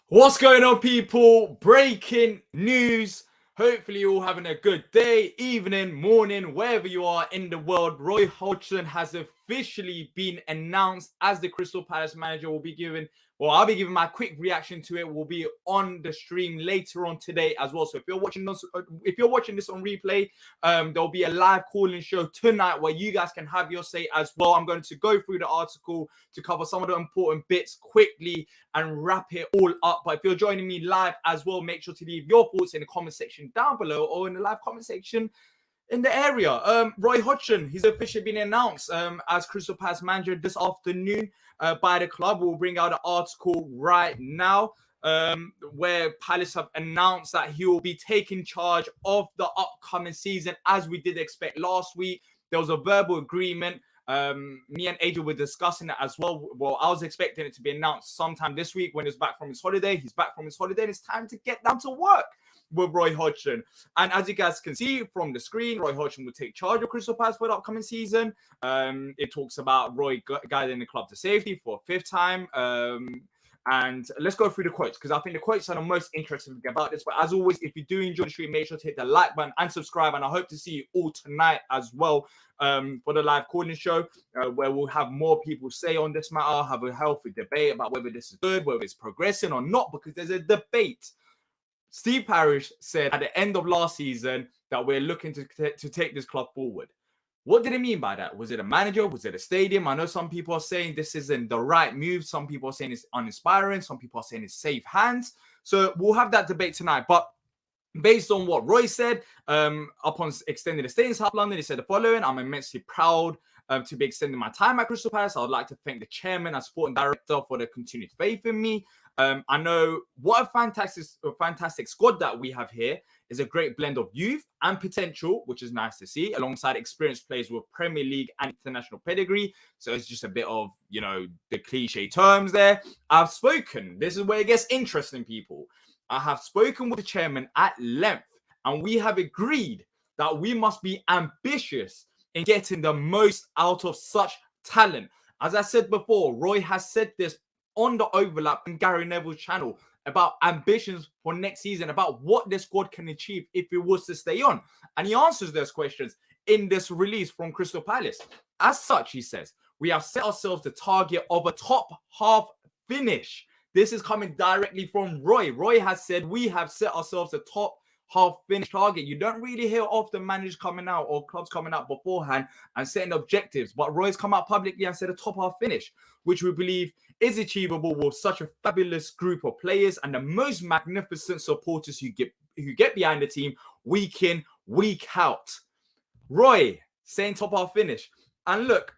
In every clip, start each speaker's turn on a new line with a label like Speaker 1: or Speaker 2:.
Speaker 1: What's going on, people? Breaking news. Hopefully, you're all having a good day, evening, morning, wherever you are in the world. Roy Hodgson has officially been announced as the Crystal Palace manager. I'll be giving my quick reaction to it. Will be on the stream later on today as well. So if you're watching this on replay, there'll be a live calling show tonight where you guys can have your say as well. I'm going to go through the article to cover some of the important bits quickly and wrap it all up. But if you're joining me live as well, make sure to leave your thoughts in the comment section down below or in the live comment section in the area. Roy Hodgson, he's officially been announced as Crystal Palace manager this afternoon by the club. We'll bring out an article right now where Palace have announced that he will be taking charge of the upcoming season, as we did expect last week. There was a verbal agreement. Me and Adrian were discussing it as well. Well, I was expecting it to be announced sometime this week when he's back from his holiday. He's back from his holiday and it's time to get down to work with Roy Hodgson. And as you guys can see from the screen, Roy Hodgson will take charge of Crystal Palace for the upcoming season. It talks about Roy guiding the club to safety for a fifth time. And let's go through the quotes, because I think the quotes are the most interesting thing about this. But as always, if you do enjoy the stream, make sure to hit the like button and subscribe. And I hope to see you all tonight as well for the live calling show, where we'll have more people say on this matter, have a healthy debate about whether this is good, whether it's progressing or not, because there's a debate. Steve Parish said at the end of last season that we're looking to take this club forward. What did he mean by that? Was it a manager? Was it a stadium? I know some people are saying this isn't the right move. Some people are saying it's uninspiring. Some people are saying it's safe hands. So we'll have that debate tonight. But based on what Roy said, upon extending the stay in South London, he said the following: I'm immensely proud to be extending my time at Crystal Palace. I would like to thank the chairman and sporting director for their continued faith in me. I know what a fantastic squad that we have here is a great blend of youth and potential, which is nice to see, alongside experienced players with Premier League and international pedigree. So it's just a bit of, the cliche terms there. I've spoken. This is where it gets interesting, people. I have spoken with the chairman at length, and we have agreed that we must be ambitious in getting the most out of such talent. As I said before, Roy has said this on the Overlap and Gary Neville's channel about ambitions for next season, about what the squad can achieve if it was to stay on. And he answers those questions in this release from Crystal Palace. As such, he says, we have set ourselves the target of a top half finish. This is coming directly from Roy. Roy has said we have set ourselves a top half finish target. You don't really hear often managers coming out or clubs coming out beforehand and setting objectives, but Roy's come out publicly and said a top half finish, which we believe is achievable with such a fabulous group of players and the most magnificent supporters who get behind the team week in, week out. Roy saying top half finish. And look,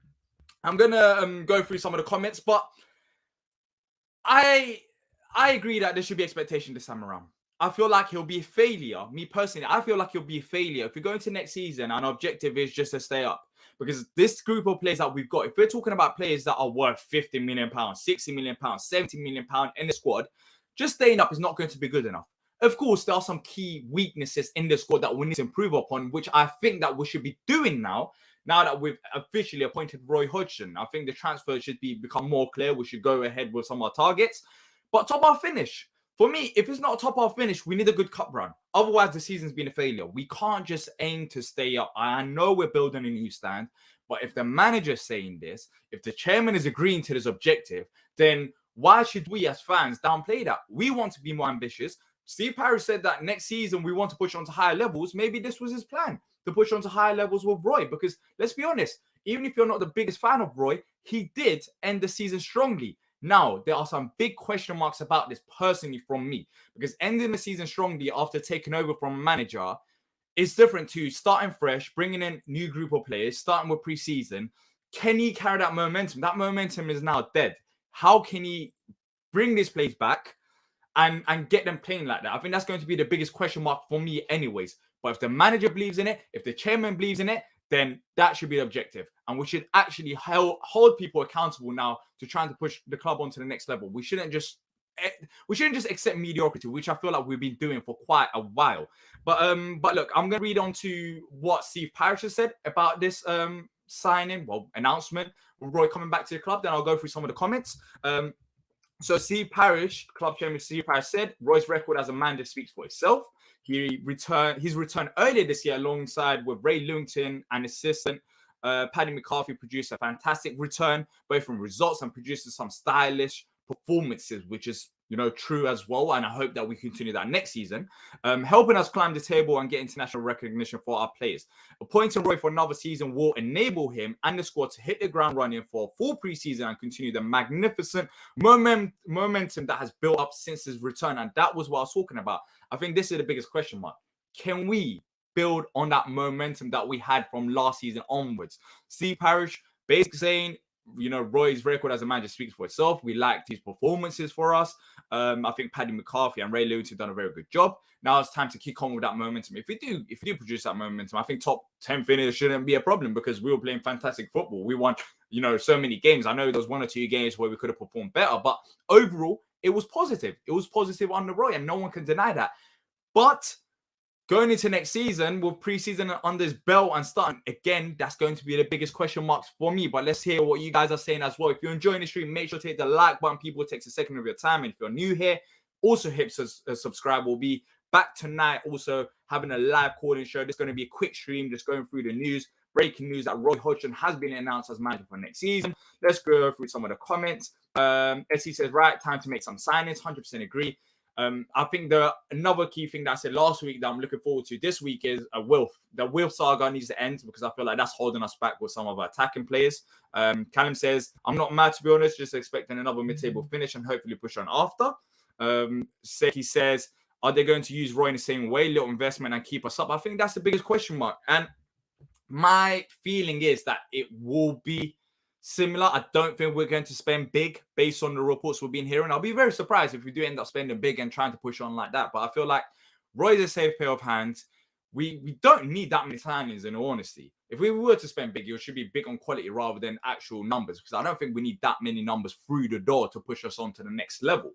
Speaker 1: I'm gonna go through some of the comments, but I agree that there should be expectation this time around. I feel like he'll be a failure. Me personally, I feel like he'll be a failure if we go into next season and our objective is just to stay up. Because this group of players that we've got, if we're talking about players that are worth £50 million, £60 million, £70 million in the squad, just staying up is not going to be good enough. Of course, there are some key weaknesses in the squad that we need to improve upon, which I think that we should be doing now that we've officially appointed Roy Hodgson. I think the transfer should become more clear. We should go ahead with some of our targets. But top half finish. For me, if it's not a top half finish, we need a good cup run. Otherwise, the season's been a failure. We can't just aim to stay up. I know we're building a new stand, but if the manager's saying this, if the chairman is agreeing to this objective, then why should we as fans downplay that? We want to be more ambitious. Steve Parish said that next season we want to push on to higher levels. Maybe this was his plan, to push on to higher levels with Roy. Because let's be honest, even if you're not the biggest fan of Roy, he did end the season strongly. Now, there are some big question marks about this personally from me, because ending the season strongly after taking over from a manager is different to starting fresh, bringing in new group of players, starting with pre-season. Can he carry that momentum? That momentum is now dead. How can he bring this place back and get them playing like that? I think that's going to be the biggest question mark for me anyways. But if the manager believes in it, if the chairman believes in it, then that should be the objective. And we should actually hold people accountable now to trying to push the club onto the next level. We shouldn't just accept mediocrity, which I feel like we've been doing for quite a while. But look, I'm going to read on to what Steve Parish has said about this announcement with Roy coming back to the club. Then I'll go through some of the comments. So Steve Parish, club chairman Steve Parish, said Roy's record as a manager speaks for itself. His return earlier this year alongside with Ray Lewington and assistant Paddy McCarthy produced a fantastic return, both from results and producing some stylish performances, which is true as well. And I hope that we continue that next season, helping us climb the table and get international recognition for our players. Appointing Roy for another season will enable him and the squad to hit the ground running for a full preseason and continue the magnificent momentum that has built up since his return. And that was what I was talking about. I think this is the biggest question mark. Can we build on that momentum that we had from last season onwards? Steve Parish basically saying, Roy's record as a manager speaks for itself. We liked his performances for us. I think Paddy McCarthy and Ray Lewington have done a very good job. Now it's time to kick on with that momentum. If we do produce that momentum, I think top 10 finish shouldn't be a problem because we were playing fantastic football. We won, so many games. I know there was 1 or 2 games where we could have performed better, but overall, it was positive. It was positive under Roy, and no one can deny that. But going into next season with preseason under his belt and starting again, that's going to be the biggest question marks for me. But let's hear what you guys are saying as well. If you're enjoying the stream, make sure to hit the like button. People, it takes a second of your time. And if you're new here, also hit subscribe. We'll be back tonight also having a live calling show. This is going to be a quick stream, just going through the news. Breaking news that Roy Hodgson has been announced as manager for next season. Let's go through some of the comments. SC says, right, time to make some signings. 100% agree. I think another key thing that I said last week that I'm looking forward to this week is a Wilf. The Wilf saga needs to end because I feel like that's holding us back with some of our attacking players. Callum says, I'm not mad to be honest, just expecting another mid-table finish and hopefully push on after. Seki says, are they going to use Roy in the same way, little investment and keep us up? I think that's the biggest question mark. And my feeling is that it will be similar. I don't think we're going to spend big based on the reports we've been hearing. I'll be very surprised if we do end up spending big and trying to push on like that. But I feel like Roy's a safe pair of hands. We don't need that many signings, in all honesty. If we were to spend big, it should be big on quality rather than actual numbers, because I don't think we need that many numbers through the door to push us on to the next level.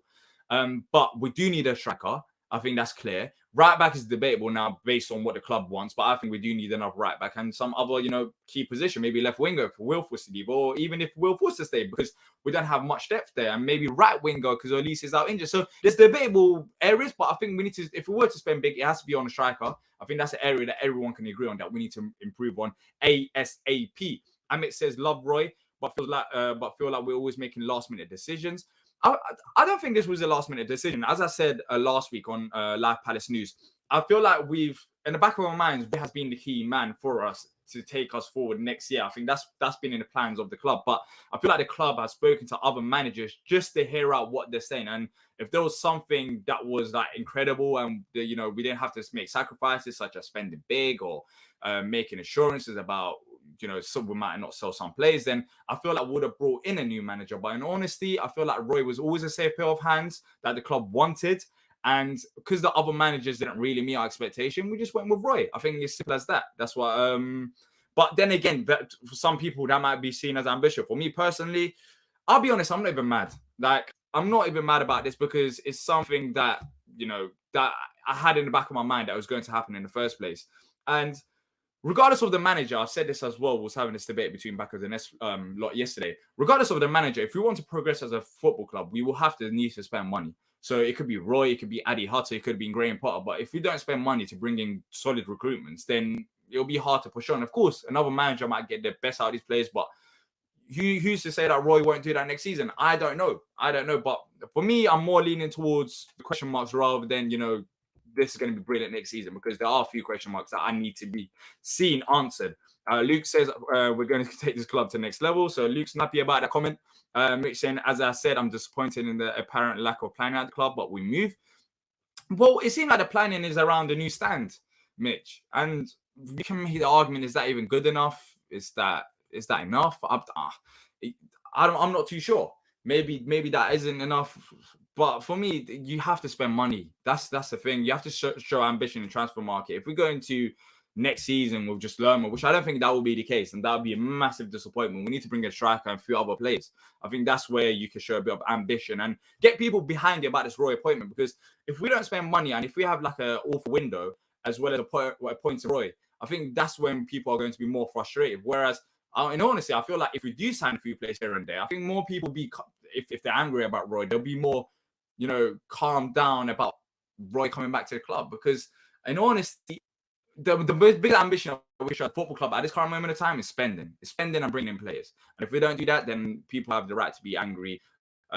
Speaker 1: But we do need a striker. I think that's clear. Right back is debatable now based on what the club wants, but I think we do need another right back and some other, key position, maybe left winger if Wilf was to leave, or even if Wilf was to stay, because we don't have much depth there, and maybe right winger because Elise is out injured. So there's debatable areas, but I think we need to, if we were to spend big, it has to be on a striker. I think that's an area that everyone can agree on that we need to improve on ASAP. Amit says, love Roy, but feel like we're always making last minute decisions. I don't think this was a last-minute decision. As I said last week on Live Palace News, I feel like we've, in the back of our minds, Roy has been the key man for us to take us forward next year. I think that's been in the plans of the club. But I feel like the club has spoken to other managers just to hear out what they're saying. And if there was something that was like incredible and, we didn't have to make sacrifices such as spending big or making assurances about, so we might not sell some players, then I feel like we would have brought in a new manager. But in honesty, I feel like Roy was always a safe pair of hands that the club wanted. And because the other managers didn't really meet our expectation, we just went with Roy. I think it's simple as that. That's what. But then again, that for some people, that might be seen as ambition. For me personally, I'll be honest, I'm not even mad. Like, I'm not even mad about this because it's something that, that I had in the back of my mind that was going to happen in the first place. And regardless of the manager, I've said this as well, was having this debate between backers and lot yesterday. Regardless of the manager, if we want to progress as a football club, we will have to need to spend money. So it could be Roy, it could be Addy Hutter, it could be Graham Potter. But if we don't spend money to bring in solid recruitments, then it'll be hard to push on. Of course, another manager might get the best out of these players, but who's to say that Roy won't do that next season? I don't know. But for me, I'm more leaning towards the question marks rather than, this is going to be brilliant next season, because there are a few question marks that I need to be seen answered. Luke says we're going to take this club to the next level. So Luke's happy about that comment. Mitch saying, as I said, I'm disappointed in the apparent lack of planning at the club, but we move. Well, it seems like the planning is around the new stand, Mitch. And we can make the argument, is that even good enough? Is that enough? I'm not too sure. Maybe that isn't enough. But for me, you have to spend money. That's the thing. You have to show ambition in the transfer market. If we go into next season with just Lerma, which I don't think that will be the case, and that would be a massive disappointment. We need to bring a striker and a few other players. I think that's where you can show a bit of ambition and get people behind you about this Roy appointment. Because if we don't spend money and if we have like an awful window as well as a point to Roy, I think that's when people are going to be more frustrated. Whereas, in honesty, I feel like if we do sign a few players here and there, I think more people be if they're angry about Roy, they'll be more, calm down about Roy coming back to the club. Because in honesty, the big ambition of a football club at this current moment of time is spending. It's spending and bringing in players. And if we don't do that, then people have the right to be angry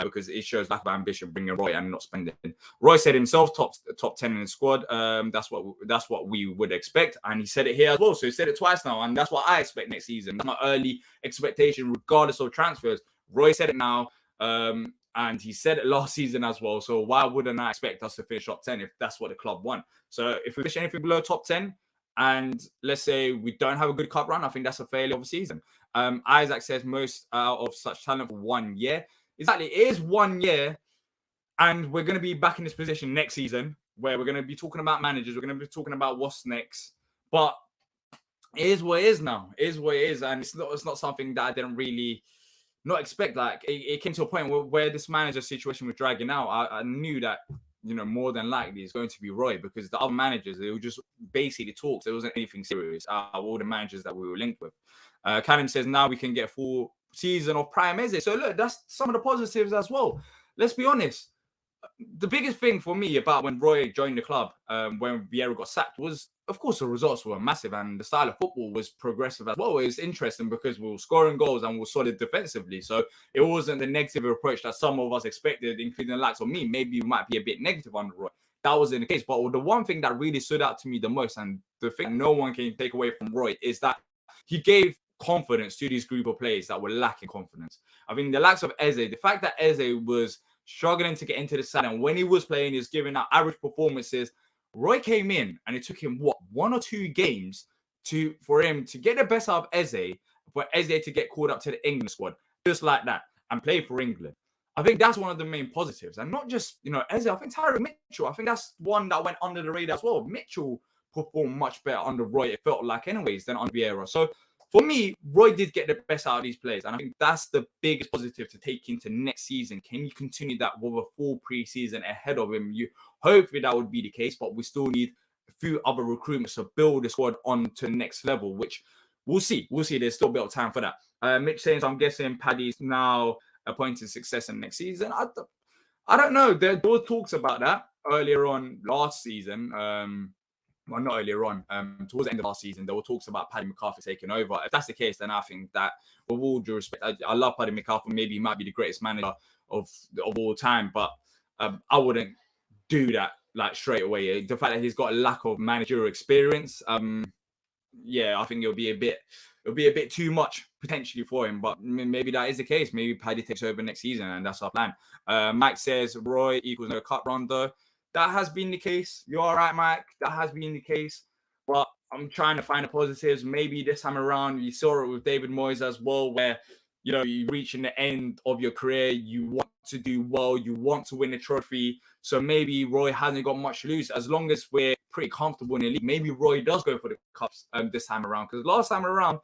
Speaker 1: because it shows lack of ambition bringing Roy and not spending. Roy said himself, top 10 in the squad. That's what we would expect, and he said it here as well. So he said it twice now, and that's what I expect next season. That's my early expectation, regardless of transfers. Roy said it now, and he said it last season as well. So why wouldn't I expect us to finish top 10 if that's what the club want? So if we finish anything below top 10, and let's say we don't have a good cup run, I think that's a failure of a season. Isaac says most out of such talent for 1 year. Exactly, it is 1 year, and we're going to be back in this position next season where we're going to be talking about managers. We're going to be talking about what's next. But it is what it is now. It is what it is, and it's not something that I didn't really not expect. Like it came to a point where this manager situation was dragging out. I knew that more than likely it's going to be Roy, because the other managers, they were just basically talks. There wasn't anything serious. All the managers that we were linked with. Callum says now we can get a full season of Prime Eze. So look, that's some of the positives as well. Let's be honest. The biggest thing for me about when Roy joined the club, when Vieira got sacked, was, of course, the results were massive and the style of football was progressive as well. It was interesting because we were scoring goals and we were solid defensively. So it wasn't the negative approach that some of us expected, including the likes of me. Maybe we might be a bit negative under Roy. That wasn't the case. But the one thing that really stood out to me the most, and the thing no one can take away from Roy, is that he gave confidence to these group of players that were lacking confidence. I mean, the likes of Eze, the fact that Eze was struggling to get into the side, and when he was playing, he was giving out average performances. Roy came in, and it took him 1 or 2 games for him to get the best out of Eze, for Eze to get called up to the England squad, just like that, and play for England. I think that's one of the main positives, and not just Eze. I think Tyron Mitchell. I think that's one that went under the radar as well. Mitchell performed much better under Roy, it felt like, anyways, than on Vieira. So for me, Roy did get the best out of these players. And I think that's the biggest positive to take into next season. Can you continue that with a full preseason ahead of him? Hopefully that would be the case, but we still need a few other recruitments to build the squad on to the next level, which we'll see. We'll see. There's still a bit of time for that. Mitch saying, so I'm guessing Paddy's now appointed successor next season. I don't know. There were talks about that earlier on last season. Well, not earlier on, towards the end of last season, there were talks about Paddy McCarthy taking over. If that's the case, then I think that, with all due respect, I love Paddy McCarthy. Maybe he might be the greatest manager of all time, but I wouldn't do that like straight away. The fact that he's got a lack of managerial experience, I think it'll be a bit too much potentially for him. But maybe that is the case. Maybe Paddy takes over next season, and that's our plan. Mike says Roy equals no cup run though. That has been the case. You're all right, Mike. That has been the case. But I'm trying to find the positives. Maybe this time around, you saw it with David Moyes as well, where, you're reaching the end of your career. You want to do well. You want to win a trophy. So maybe Roy hasn't got much to lose. As long as we're pretty comfortable in the league, maybe Roy does go for the cups this time around. Because last time around,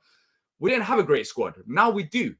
Speaker 1: we didn't have a great squad. Now we do.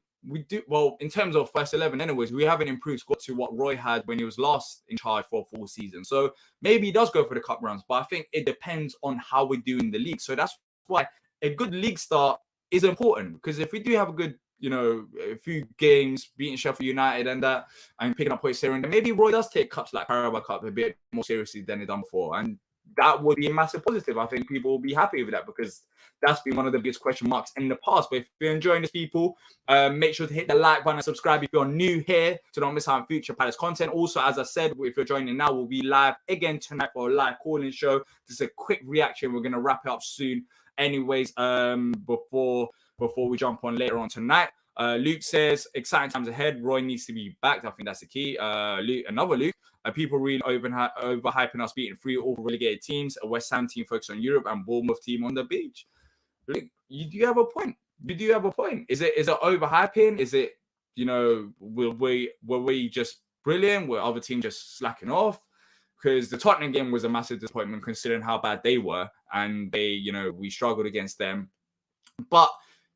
Speaker 1: Well, in terms of first 11 anyways, we have an improved squad to what Roy had when he was last in charge for a full season. So maybe he does go for the cup runs, but I think it depends on how we do in the league. So that's why a good league start is important, because if we do have a good, a few games beating Sheffield United and picking up points here and there, maybe Roy does take cups like Carabao Cup a bit more seriously than he done before. And that would be a massive positive. I think people will be happy with that, because that's been one of the biggest question marks in the past. But if you're enjoying this, people, make sure to hit the like button and subscribe if you're new here to not miss out on future Palace content. Also, as I said, if you're joining now, we'll be live again tonight for a live calling show. Just a quick reaction. We're going to wrap it up soon anyways, before we jump on later on tonight. Luke says, exciting times ahead. Roy needs to be backed. I think that's the key. Another Luke. People really overhyping us beating 3 all relegated teams, a West Ham team focused on Europe, and Bournemouth team on the beach. Look, you do have a point. You do have a point. Is it overhyping? Is it, were we just brilliant? Were other teams just slacking off? Because the Tottenham game was a massive disappointment considering how bad they were, and we struggled against them. But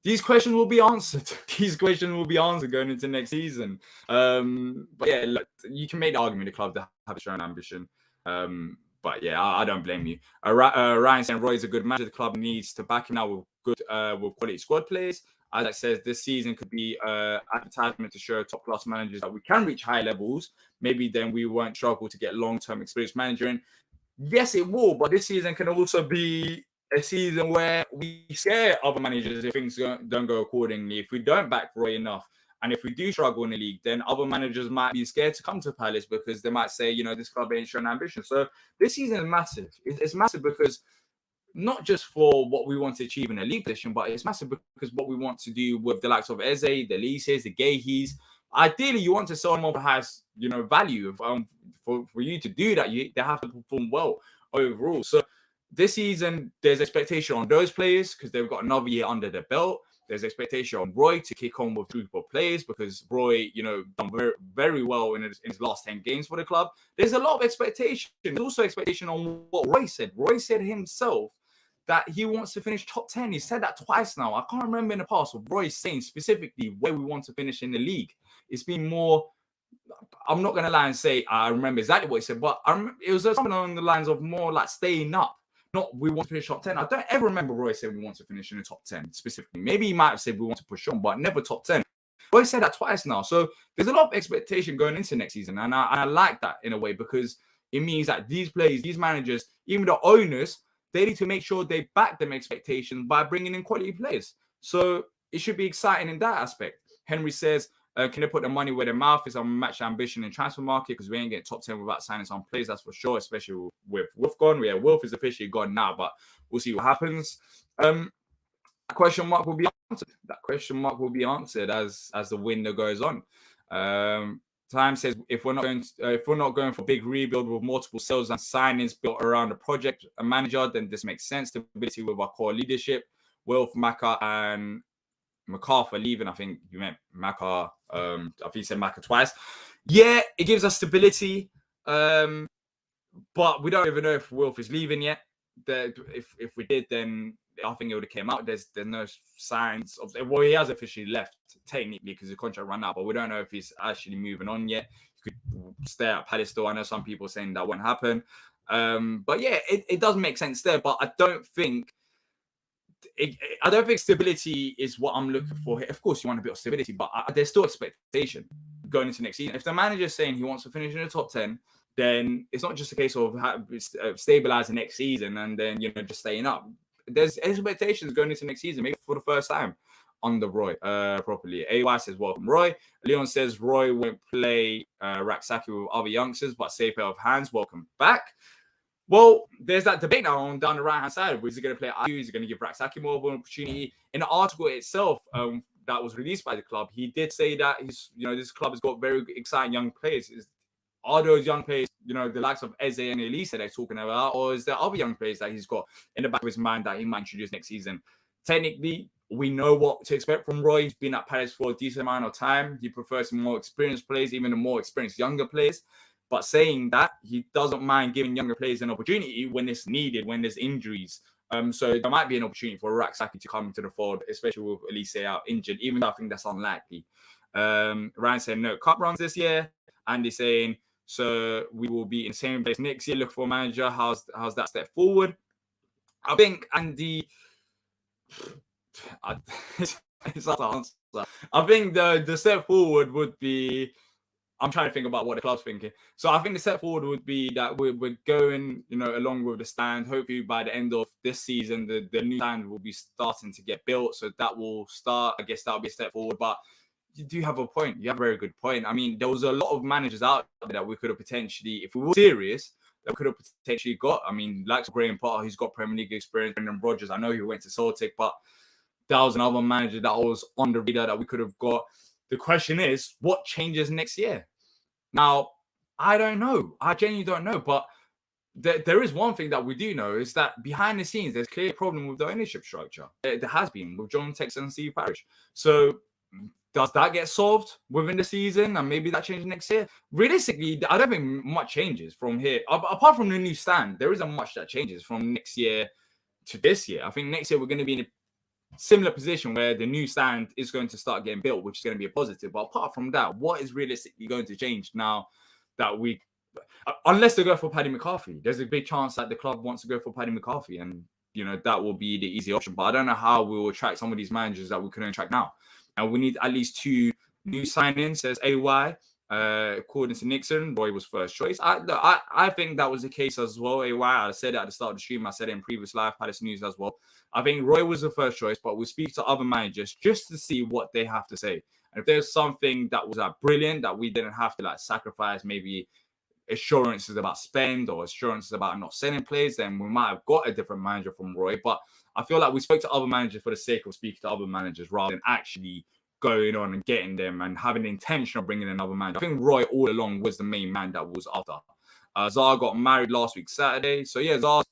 Speaker 1: these questions will be answered. These questions will be answered going into next season. But yeah, look, you can make the argument the club to have its own ambition. But yeah, I don't blame you. Ryan saying Roy's a good manager. The club needs to back him now with good, with quality squad players. As I said, this season could be advertisement to show top class managers that we can reach high levels. Maybe then we won't struggle to get long-term experienced manager in. Yes, it will, but this season can also be a season where we scare other managers if things don't go accordingly. If we don't back Roy enough, and if we do struggle in the league, then other managers might be scared to come to Palace because they might say, this club ain't showing ambition. So this season is massive. It's massive because not just for what we want to achieve in a league position, but it's massive because what we want to do with the likes of Eze, the Lises, the Gahys. Ideally, you want to sell them off that has, value. For you to do that, they have to perform well overall. So this season, there's expectation on those players because they've got another year under their belt. There's expectation on Roy to kick on with group of players because Roy, done very, very well in his last 10 games for the club. There's a lot of expectation. There's also expectation on what Roy said. Roy said himself that he wants to finish top 10. He said that twice now. I can't remember in the past of Roy saying specifically where we want to finish in the league. It's been more, I'm not going to lie and say I remember exactly what he said, but it was something along the lines of more like staying up. Not we want to finish top 10. I don't ever remember Roy saying we want to finish in the top 10 specifically. Maybe he might have said we want to push on, but never top 10. Roy said that twice now. So there's a lot of expectation going into next season. And I like that in a way because it means that these players, these managers, even the owners, they need to make sure they back them expectations by bringing in quality players. So it should be exciting in that aspect. Henry says, can they put the money where their mouth is on match ambition in transfer market? Because we ain't getting top 10 without signing some players, that's for sure, especially with Wolf gone. Yeah, Wolf is officially gone now, but we'll see what happens. That question mark will be answered. That question mark will be answered as the window goes on. Time says if we're not going for big rebuild with multiple sales and signings built around a project, a manager, then this makes sense. Stability with our core leadership. Wilf, Maka, and McCarthy leaving. I think you meant Maka. I think you said Maka twice. Yeah, it gives us stability, but we don't even know if Wilf is leaving yet. If we did, then I think it would have came out. There's no signs of. Well, he has officially left technically because the contract ran out, but we don't know if he's actually moving on yet. He could stay at Palace still. I know some people saying that won't happen, but yeah, it does make sense there. But I don't think stability is what I'm looking for here. Of course, you want a bit of stability, but there's still expectation going into next season. If the manager's saying he wants to finish in the top 10, then it's not just a case of stabilizing next season and then just staying up. There's expectations going into next season, maybe for the first time under Roy properly. AY says welcome Roy. Leon says Roy won't play Raksaki with other youngsters, but safe pair of hands. Welcome back. Well, there's that debate now on down the right-hand side. Is he going to play IU? Is he going to give Raksaki more of an opportunity? In the article itself that was released by the club, he did say that this club has got very exciting young players. Are those young players, the likes of Eze and Elise that they're talking about, or is there other young players that he's got in the back of his mind that he might introduce next season? Technically, we know what to expect from Roy. He's been at Paris for a decent amount of time. He prefers some more experienced players, even the more experienced younger players. But saying that, he doesn't mind giving younger players an opportunity when it's needed, when there's injuries. So there might be an opportunity for Raksaki to come into the fold, especially with Elise out injured, even though I think that's unlikely. Ryan saying no cup runs this year. Andy saying, so we will be in the same place next year. Look for a manager. How's that step forward? I think Andy... it's not an answer. I think the step forward would be... I'm trying to think about what the club's thinking. So I think the step forward would be that we're going, along with the stand. Hopefully by the end of this season, the new stand will be starting to get built. So that will start. I guess that'll be a step forward. But you do have a point. You have a very good point. I mean, there was a lot of managers out there that we could have potentially, if we were serious, that we could have potentially got. I mean, like Graham Potter, he's got Premier League experience. Brendan Rodgers, I know he went to Celtic, but that was another manager that was on the radar that we could have got. The question is, what changes next year? Now, I don't know. I genuinely don't know. But there is one thing that we do know is that behind the scenes, there's clearly a problem with the ownership structure. There has been with John Texan and Steve Parish. So does that get solved within the season and maybe that changes next year? Realistically, I don't think much changes from here. Apart from the new stand, there isn't much that changes from next year to this year. I think next year we're going to be in a similar position where the new stand is going to start getting built, which is going to be a positive. But apart from that, what is realistically going to change now that unless they go for Paddy McCarthy? There's a big chance that the club wants to go for Paddy McCarthy, and that will be the easy option. But I don't know how we will attract some of these managers that we couldn't attract now. And we need at least 2 new signings, says AY. According to Nixon, Roy was first choice. I think that was the case as well. AY, I said it at the start of the stream. I said it in previous live Palace News as well. I think Roy was the first choice, but we'll speak to other managers just to see what they have to say. And if there's something that was brilliant that we didn't have to sacrifice, maybe assurances about spend or assurances about not selling players, then we might have got a different manager from Roy. But I feel like we spoke to other managers for the sake of speaking to other managers rather than actually going on and getting them and having the intention of bringing another manager. I think Roy all along was the main man that was after. Zaha got married last week Saturday. So yeah, Zaha,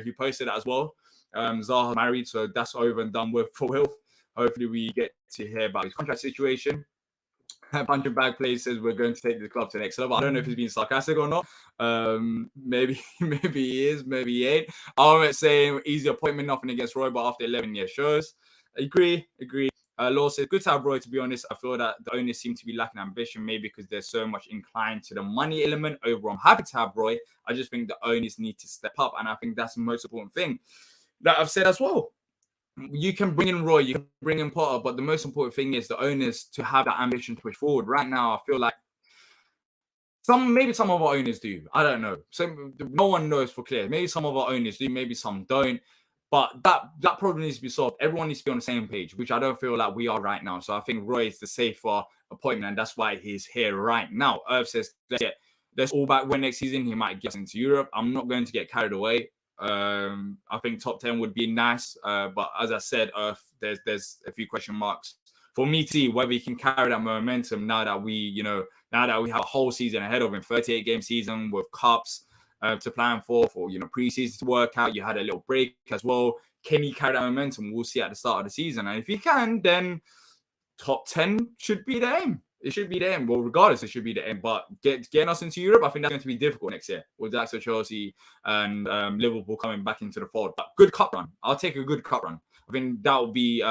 Speaker 1: he posted that as well. Zaha married, so that's over and done with for Wilf. Hopefully we get to hear about his contract situation. Punching Bag Play says we're going to take the club to the next level. I don't know if he's being sarcastic or not. Maybe he is, maybe he ain't. I'm saying easy appointment, nothing against Roy, but after 11 years shows. Agree. Law says, good to have Roy, to be honest. I feel that the owners seem to be lacking ambition, maybe because they're so much inclined to the money element. Overall, I'm happy to have Roy. I just think the owners need to step up, and I think that's the most important thing that I've said as well. You can bring in Roy, you can bring in Potter, but the most important thing is the owners to have that ambition to push forward. Right now, I feel like maybe some of our owners do. I don't know. So no one knows for clear. Maybe some of our owners do, maybe some don't. But that problem needs to be solved. Everyone needs to be on the same page, which I don't feel like we are right now. So I think Roy is the safer appointment, and that's why he's here right now. Irv says, let's all back when next season he might get us into Europe. I'm not going to get carried away. I think top 10 would be nice. But as I said, there's a few question marks for me to see whether he can carry that momentum now that we have a whole season ahead of him, 38-game season with cups to plan for pre-season to work out. You had a little break as well. Can he carry that momentum? We'll see at the start of the season. And if he can, then top 10 should be the aim. It should be the aim. Well, regardless, it should be the aim. But getting us into Europe, I think that's going to be difficult next year with the likes of Chelsea and Liverpool coming back into the fold. But good cup run. I'll take a good cup run. I think that will be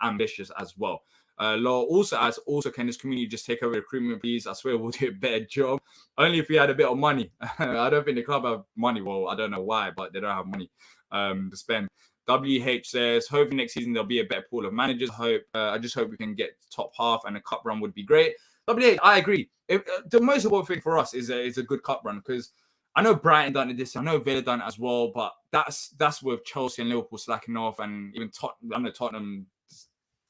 Speaker 1: ambitious as well. Law also asks, can this community just take over recruitment, please? I swear we'll do a better job. Only if we had a bit of money. I don't think the club have money. Well, I don't know why, but they don't have money to spend. WH says, hopefully next season there'll be a better pool of managers. I just hope we can get top half and a cup run would be great. WH, I agree. The most important thing for us is a good cup run, because I know Brighton done it this year. I know Villa done it as well, but that's with Chelsea and Liverpool slacking off, and even Tottenham,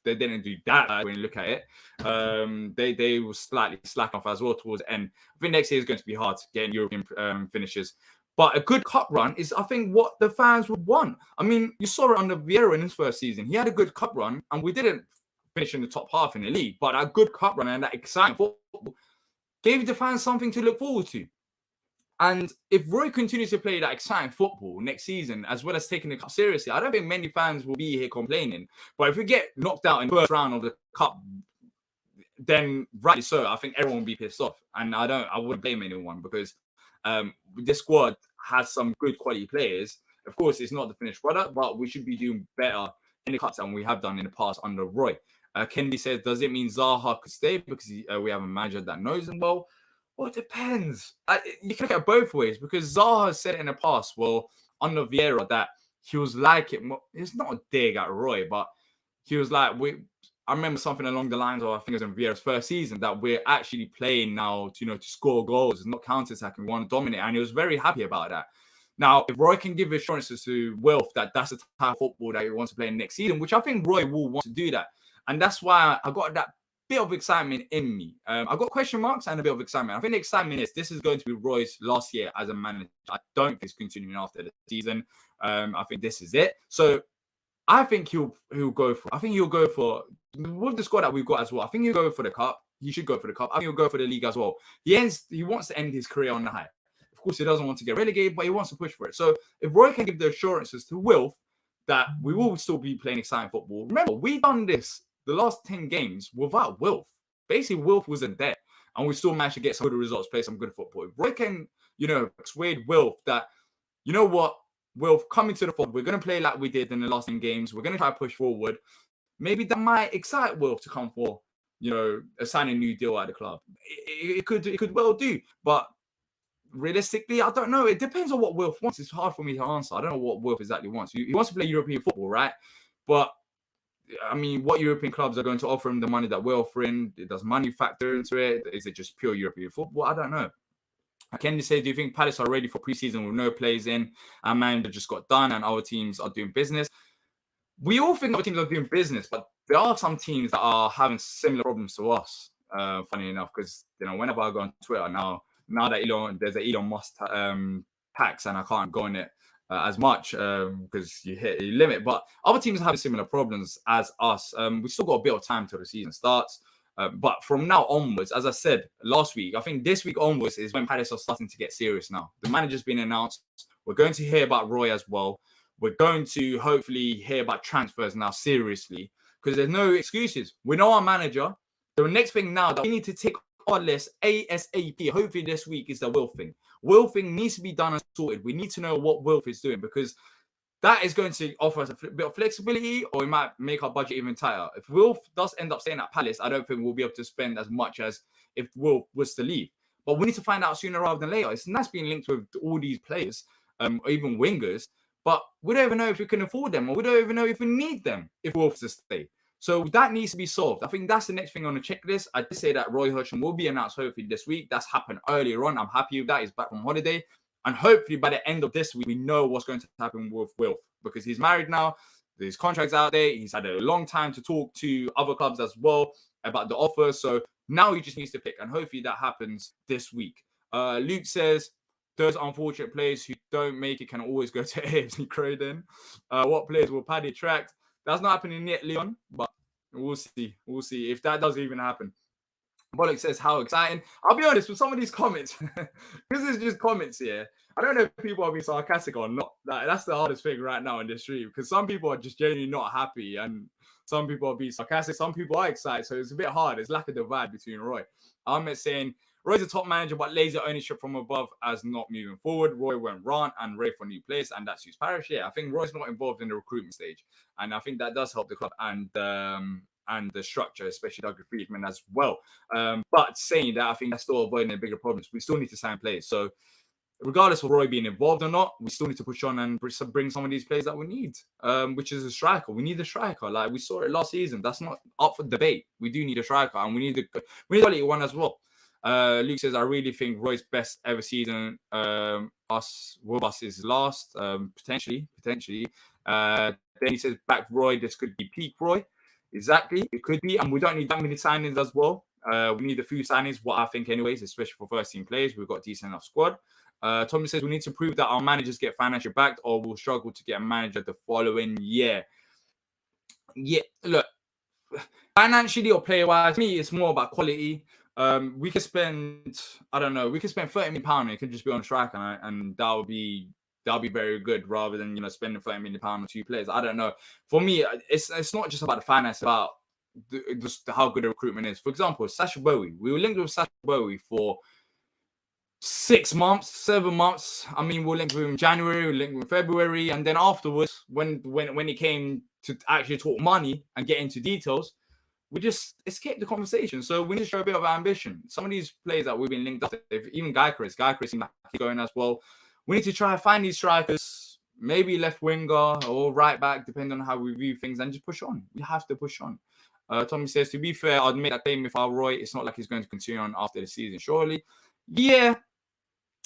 Speaker 1: they didn't do that when you look at it. They will slightly slack off as well towards the end. I think next year is going to be hard to get European finishes. But a good cup run is, I think, what the fans would want. I mean, you saw it under Vieira in his first season. He had a good cup run, and we didn't finish in the top half in the league. But a good cup run and that exciting football gave the fans something to look forward to. And if Roy continues to play that exciting football next season, as well as taking the cup seriously, I don't think many fans will be here complaining. But if we get knocked out in the first round of the cup, then rightly so, I think everyone will be pissed off. And I wouldn't blame anyone, because this squad has some good quality players. Of course, it's not the finished product, but we should be doing better in the cups than we have done in the past under Roy. Kendi says, does it mean Zaha could stay because we have a manager that knows him well? Well, it depends. You can look at it both ways, because Zaha has said in the past, well, under Vieira, that he was like it. It's not a dig at Roy, but he was like, I remember something along the lines of, I think it was in Vieira's first season, that we're actually playing now to score goals, not counter-attacking, we want to dominate. And he was very happy about that. Now, if Roy can give assurances to Wilf that that's the type of football that he wants to play next season, which I think Roy will want to do that. And that's why I got that bit of excitement in me. I got question marks and a bit of excitement. I think the excitement is this is going to be Roy's last year as a manager. I don't think it's continuing after the season. I think this is it. So I think he'll go for. I think he'll go for, with the squad that we've got as well. I think he'll go for the cup. He should go for the cup. I think he'll go for the league as well. He wants to end his career on the high. Of course, he doesn't want to get relegated, but he wants to push for it. So if Roy can give the assurances to Wilf that we will still be playing exciting football. Remember, we've done this the last 10 games without Wilf. Basically, Wilf wasn't there, and we still managed to get some good results, play some good football. If Roy can, persuade Wilf that, you know what, Wilf, come into the fold. We're going to play like we did in the last 10 games. We're going to try to push forward. Maybe that might excite Wilf to come for, sign a new deal at the club. It could well do. But realistically, I don't know. It depends on what Wilf wants. It's hard for me to answer. I don't know what Wilf exactly wants. He wants to play European football, right? But I mean, what European clubs are going to offer him the money that we're offering? Does money factor into it? Is it just pure European football? I don't know. Kennedy says, do you think Palace are ready for preseason with no players in? Our manager just got done and our teams are doing business. We all think our teams are doing business, but there are some teams that are having similar problems to us, funny enough, because, you know, whenever I go on Twitter now that there's an Elon Musk tax and I can't go on it as much because you hit a limit, but other teams are having similar problems as us. We still got a bit of time till the season starts. But from now onwards, as I said last week, I think this week onwards is when Palace are starting to get serious now. The manager's been announced. We're going to hear about Roy as well. We're going to hopefully hear about transfers now seriously because there's no excuses. We know our manager. The next thing now that we need to take our list ASAP, hopefully this week, is the Wilf thing. Wilf thing needs to be done and sorted. We need to know what Wilf is doing because that is going to offer us a bit of flexibility, or it might make our budget even tighter. If Wilf does end up staying at Palace, I don't think we'll be able to spend as much as if Wilf was to leave. But we need to find out sooner rather than later. It's nice being linked with all these players, or even wingers, but we don't even know if we can afford them, or we don't even know if we need them if Wilf's to stay. So that needs to be solved. I think that's the next thing on the checklist. I did say that Roy Hodgson will be announced hopefully this week. That's happened earlier on. I'm happy with that. He's back from holiday. And hopefully by the end of this week, we know what's going to happen with Wilf because he's married now. His contract's out there. He's had a long time to talk to other clubs as well about the offer. So now he just needs to pick. And hopefully that happens this week. Luke says, those unfortunate players who don't make it can always go to AFC Croydon. What players will Paddy attract? That's not happening yet, Leon, but we'll see. We'll see if that does even happen. Bollock says, how exciting. I'll be honest with some of these comments. This is just comments here. I don't know if people are being sarcastic or not. That's the hardest thing right now in this stream because some people are just genuinely not happy and some people are being sarcastic. Some people are excited. So it's a bit hard. It's like a divide between Roy. I'm saying Roy's a top manager, but lazy ownership from above as not moving forward. Roy went rant and rave for new players, and that's his parish. Yeah, I think Roy's not involved in the recruitment stage. And I think that does help the club and the structure, especially Doug Friedman as well. But saying that, I think that's still avoiding the bigger problems. We still need to sign players. So regardless of Roy being involved or not, we still need to push on and bring some of these players that we need, which is a striker. We need a striker. Like we saw it last season. That's not up for debate. We do need a striker, and we need a quality one as well. Luke says, I really think Roy's best ever season us is last, potentially. Then he says, back Roy, this could be peak Roy. Exactly, it could be, and we don't need that many signings as well. We need a few signings, what I think anyways, especially for first-team players. We've got a decent enough squad. Tommy says, we need to prove that our managers get financially backed or we'll struggle to get a manager the following year. Yeah, look, financially or player-wise, me, it's more about quality. We could spend, I don't know, we could spend £30 million and it could just be on a striker, and that'll be very good rather than, you know, spending £30 million on two players. I don't know. For me, it's not just about the finance, about how good the recruitment is. For example, Sacha Bowie. We were linked with Sacha Bowie for 6 months, 7 months. I mean, we're linked with him in January, we're linked with February, and then afterwards, when it came to actually talk money and get into details, we just escaped the conversation. So we need to show a bit of ambition. Some of these players that we've been linked up with, even Guy Chris seems like he's going as well. We need to try and find these strikers, maybe left winger or right back, depending on how we view things, and just push on. We have to push on. Tommy says, to be fair, I'd make that claim if I were Roy. It's not like he's going to continue on after the season, surely. Yeah,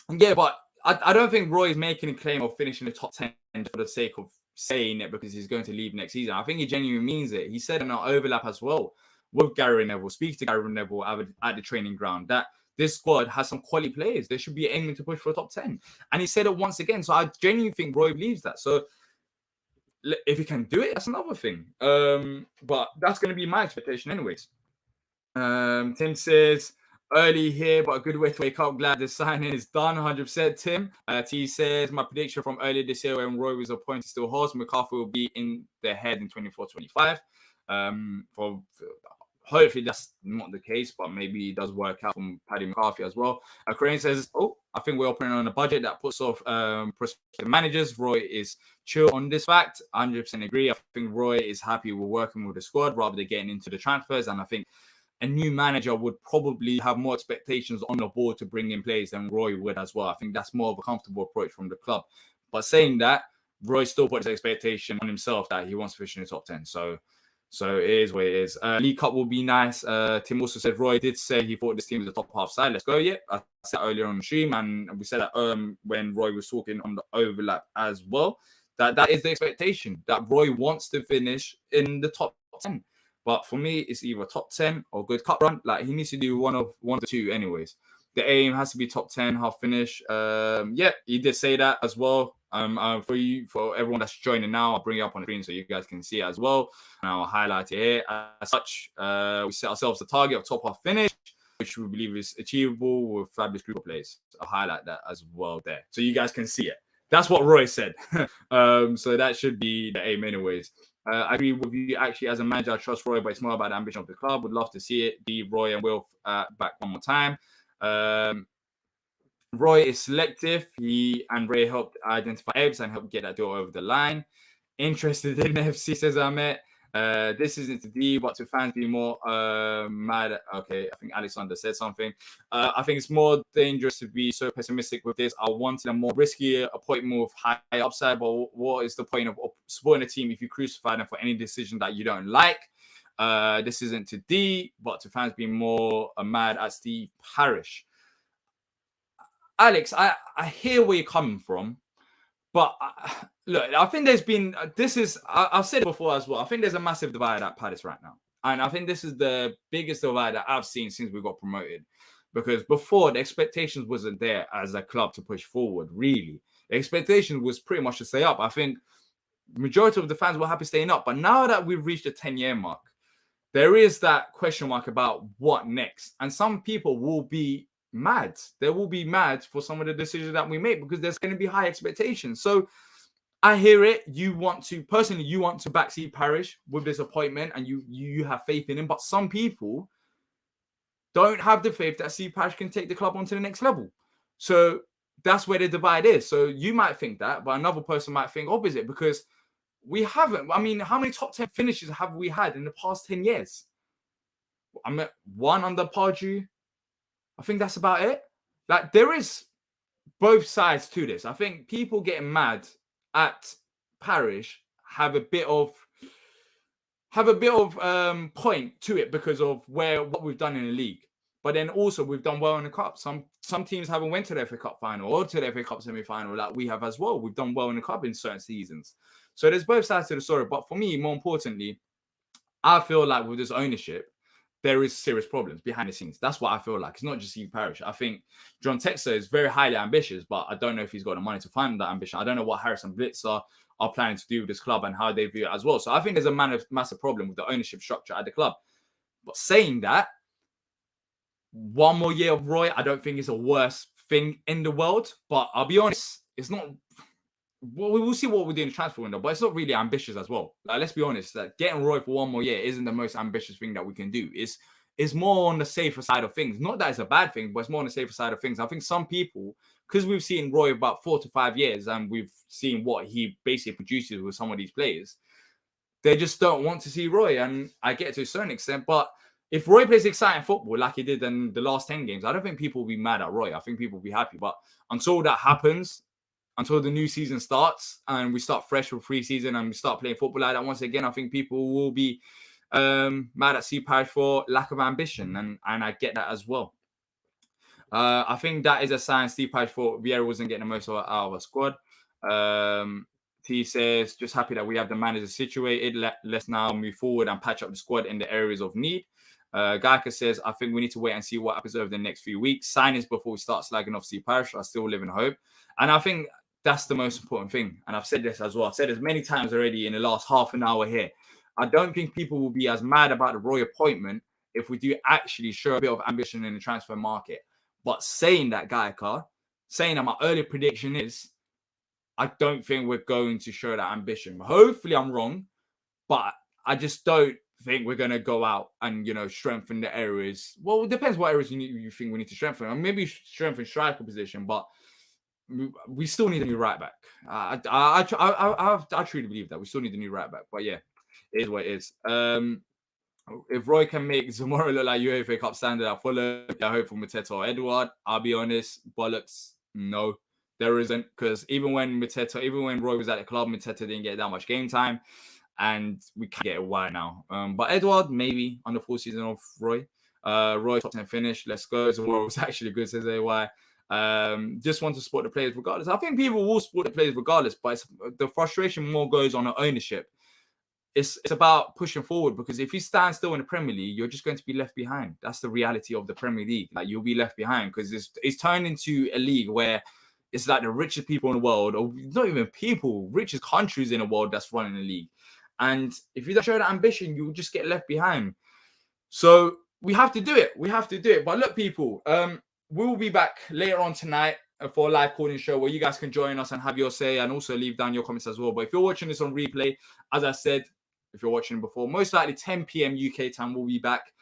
Speaker 1: but I don't think Roy is making a claim of finishing the top 10 for the sake of saying it because he's going to leave next season. I think he genuinely means it. He said in our overlap as well with Gary Neville, speak to Gary Neville at the training ground, that this squad has some quality players. They should be aiming to push for a top 10. And he said it once again. So I genuinely think Roy believes that. So if he can do it, that's another thing. But that's going to be my expectation anyways. Tim says, early here, but a good way to wake up. Glad the signing is done. 100%, Tim. T says, my prediction from earlier this year when Roy was appointed still holds. McCarthy will be in their head in 24-25. Hopefully that's not the case, but maybe it does work out from Paddy McCarthy as well. Crane says, I think we're operating on a budget that puts off prospective managers. Roy is chill on this fact. 100% agree. I think Roy is happy with working with the squad rather than getting into the transfers. And I think a new manager would probably have more expectations on the board to bring in players than Roy would as well. I think that's more of a comfortable approach from the club. But saying that, Roy still put his expectation on himself that he wants to finish in the top 10. So it is what it is. League Cup will be nice. Tim also said Roy did say he thought this team was a top half side. Let's go. Yeah, I said earlier on the stream, and we said that when Roy was talking on the overlap as well. That is the expectation, that Roy wants to finish in the top 10. But for me, it's either top 10 or good cup run. Like, he needs to do one of the two anyways. The aim has to be top 10, half finish. Yeah, he did say that as well. For everyone that's joining now, I'll bring it up on the screen so you guys can see it as well. And I'll highlight it here. As such, we set ourselves a target of top half finish, which we believe is achievable with fabulous group of players. I'll highlight that as well there, so you guys can see it. That's what Roy said. So that should be the aim anyways. I agree with you. Actually, as a manager, I trust Roy, but it's more about the ambition of the club. Would love to see it be Roy and Will back one more time. Roy is selective. He and Ray helped identify Ebbs and helped get that deal over the line. Interested in FC, says Ahmed. This isn't to D, but to fans be more mad. Okay, I think Alexander said something. I think it's more dangerous to be so pessimistic with this. I wanted a more riskier appointment with high upside, but what is the point of supporting a team if you crucify them for any decision that you don't like? This isn't to D, but to fans being more mad at Steve Parish. Alex, I hear where you're coming from, but look, I think there's been I've said it before as well. I think there's a massive divide at Palace right now, and I think this is the biggest divide that I've seen since we got promoted. Because before, the expectations wasn't there as a club to push forward. Really, the expectation was pretty much to stay up. I think majority of the fans were happy staying up, but now that we've reached the 10-year mark, there is that question mark about what next, and some people will be mad. They will be mad for some of the decisions that we make because there's going to be high expectations. So I hear it. You want to back Steve Parish with this appointment, and you have faith in him. But some people don't have the faith that Steve Parish can take the club onto the next level. So that's where the divide is. So you might think that, but another person might think opposite, because we haven't. I mean, how many top 10 finishes have we had in the past 10 years? I mean, one under Pardew. I think that's about it. Like, there is both sides to this. I think people getting mad at Parish have a bit of point to it because of what we've done in the league. But then also we've done well in the cup. Some teams haven't went to the FA Cup final or to the FA Cup semi-final like we have as well. We've done well in the cup in certain seasons. So there's both sides to the story. But for me, more importantly, I feel like with this ownership, there is serious problems behind the scenes. That's what I feel like. It's not just Steve Parish. I think John Textor is very highly ambitious, but I don't know if he's got the money to fund that ambition. I don't know what Harrison Blitzer are planning to do with this club and how they view it as well. So I think there's a massive problem with the ownership structure at the club. But saying that, one more year of Roy, I don't think is a worst thing in the world. But I'll be honest, it's not. Well, we will see what we do in the transfer window, but it's not really ambitious as well. Like, let's be honest, that getting Roy for one more year isn't the most ambitious thing that we can do. It's more on the safer side of things. Not that it's a bad thing, but it's more on the safer side of things. I think some people, because we've seen Roy about 4 to 5 years and we've seen what he basically produces with some of these players, they just don't want to see Roy. And I get it to a certain extent, but if Roy plays exciting football like he did in the last 10 games, I don't think people will be mad at Roy. I think people will be happy. But until that happens, until the new season starts and we start fresh for pre-season and we start playing football like that once again, I think people will be mad at Steve Parish for lack of ambition. And I get that as well. I think that is a sign Steve Parish thought Vieira wasn't getting the most out of our squad. T says, just happy that we have the manager situated. Let's now move forward and patch up the squad in the areas of need. Gaika says, I think we need to wait and see what happens over the next few weeks. Signings before we start slagging off Steve Parish. I still live in hope. And I think that's the most important thing. And I've said this as well. I've said this many times already in the last half an hour here. I don't think people will be as mad about the Roy appointment if we do actually show a bit of ambition in the transfer market. But saying that, Gaika, saying that my early prediction is, I don't think we're going to show that ambition. Hopefully I'm wrong, but I just don't think we're going to go out and, strengthen the areas. Well, it depends what areas you think we need to strengthen. And maybe strengthen striker position, but we still need a new right back. I truly believe that we still need a new right back. But yeah, it is what it is. if Roy can make Zamora look like UEFA Cup standard at Fulham, I hope for Mateta or Edouard. I'll be honest, bollocks. No, there isn't, because even when Roy was at the club, Mateta didn't get that much game time, and we can't get it why now. But Edouard maybe on the full season of Roy. Roy top 10 finish. Let's go. Zamora was actually good, says AY. Just want to support the players regardless. I think people will support the players regardless, but the frustration more goes on the ownership. It's about pushing forward, because if you stand still in the Premier League, you're just going to be left behind. That's the reality of the Premier League. Like, you'll be left behind, because it's turned into a league where it's like the richest people in the world, or not even people, richest countries in the world that's running the league. And if you don't show that ambition, you'll just get left behind. So we have to do it. But look, people, we'll be back later on tonight for a live calling show where you guys can join us and have your say, and also leave down your comments as well. But if you're watching this on replay, as I said, if you're watching before, most likely 10 p.m. UK time, we'll be back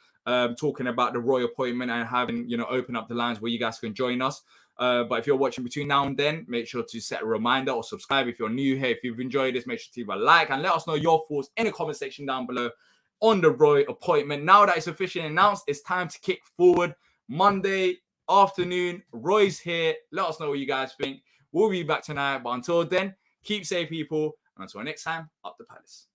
Speaker 1: talking about the Roy appointment and having, open up the lines where you guys can join us. But if you're watching between now and then, make sure to set a reminder or subscribe if you're new here. If you've enjoyed this, make sure to leave a like and let us know your thoughts in the comment section down below on the Roy appointment. Now that it's officially announced, it's time to kick forward. Monday afternoon, Roy's here. Let us know what you guys think. We'll be back tonight. But until then, keep safe, people. And until next time, up the Palace.